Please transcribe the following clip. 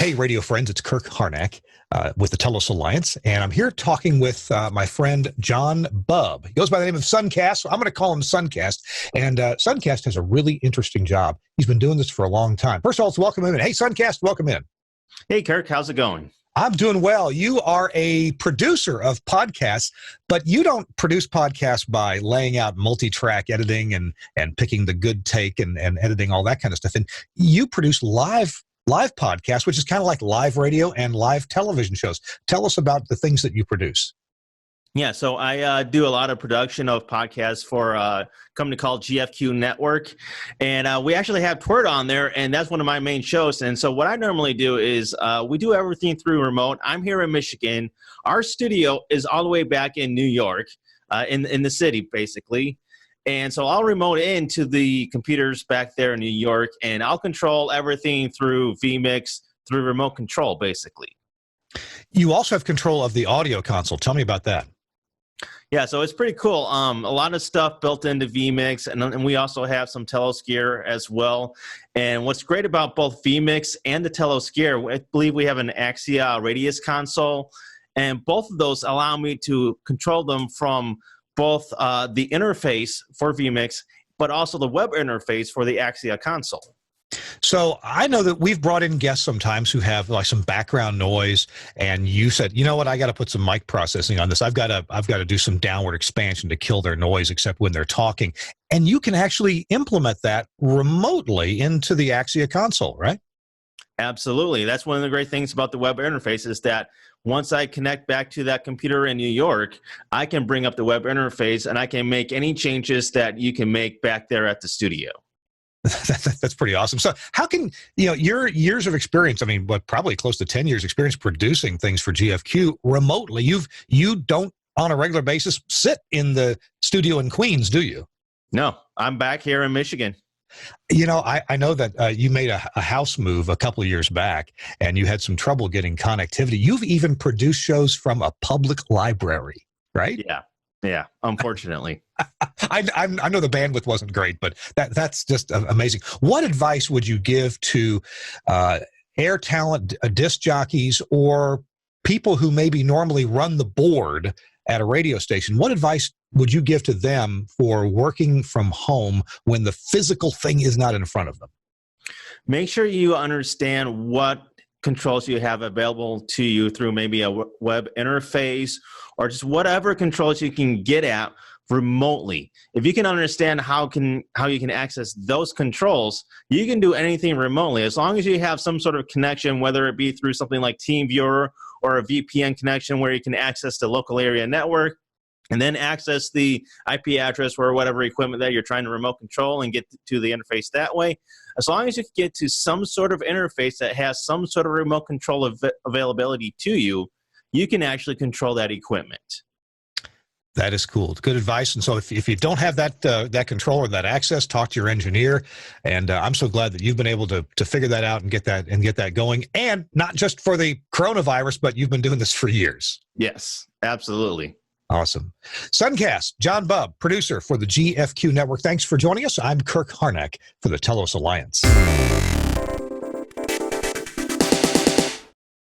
Hey, radio friends, it's Kirk Harnack with the Telos Alliance, and I'm here talking with my friend John Bubb. He goes by the name of SunKast, so I'm going to call him SunKast, and SunKast has a really interesting job. He's been doing this for a long time. First of all, let's welcome him in. Hey, SunKast, welcome in. Hey, Kirk, how's it going? I'm doing well. You are a producer of podcasts, but you don't produce podcasts by laying out multi-track editing and picking the good take and editing all that kind of stuff. And you produce live podcasts, which is kind of like live radio and live television shows. Tell us about the things that you produce. Yeah, so I do a lot of production of podcasts for a company called GFQ Network, and we actually have Twitter on there, and that's one of my main shows. And so what I normally do is we do everything through remote. I'm here in Michigan. Our studio is all the way back in New York, in the city, basically. And so I'll remote into the computers back there in New York, and I'll control everything through vMix, through remote control, basically. You also have control of the audio console. Tell me about that. Yeah, so it's pretty cool. A lot of stuff built into vMix, and we also have some Telos gear as well. And what's great about both vMix and the Telos gear, I believe we have an Axia Radius console, and both of those allow me to control them from both the interface for vMix, but also the web interface for the Axia console. So I know that we've brought in guests sometimes who have like some background noise, and you said, you know what, I got to put some mic processing on this. I've got to do some downward expansion to kill their noise, except when they're talking. And you can actually implement that remotely into the Axia console, right? Absolutely. That's one of the great things about the web interface is that once I connect back to that computer in New York, I can bring up the web interface and I can make any changes that you can make back there at the studio. That's pretty awesome. So how can, your years of experience, I mean, probably close to 10 years experience producing things for GFQ remotely, you don't on a regular basis sit in the studio in Queens, do you? No, I'm back here in Michigan. I know that you made a house move a couple of years back and you had some trouble getting connectivity. You've even produced shows from a public library, right? Yeah, unfortunately. I know the bandwidth wasn't great, but that's just amazing. What advice would you give to air talent, disc jockeys, or people who maybe normally run the board at a radio station? What advice would you give to them for working from home when the physical thing is not in front of them? Make sure you understand what controls you have available to you through maybe a web interface or just whatever controls you can get at remotely. If you can understand how you can access those controls, you can do anything remotely as long as you have some sort of connection, whether it be through something like TeamViewer or a VPN connection where you can access the local area network and then access the IP address or whatever equipment that you're trying to remote control and get to the interface that way. As long as you can get to some sort of interface that has some sort of remote control availability to you, you can actually control that equipment. That is cool. Good advice. And so if you don't have that control or that access, talk to your engineer. And I'm so glad that you've been able to figure that out and get that going. And not just for the coronavirus, but you've been doing this for years. Yes, absolutely. Awesome. SunKast, John Bubb, producer for the GFQ Network. Thanks for joining us. I'm Kirk Harnack for the Telos Alliance.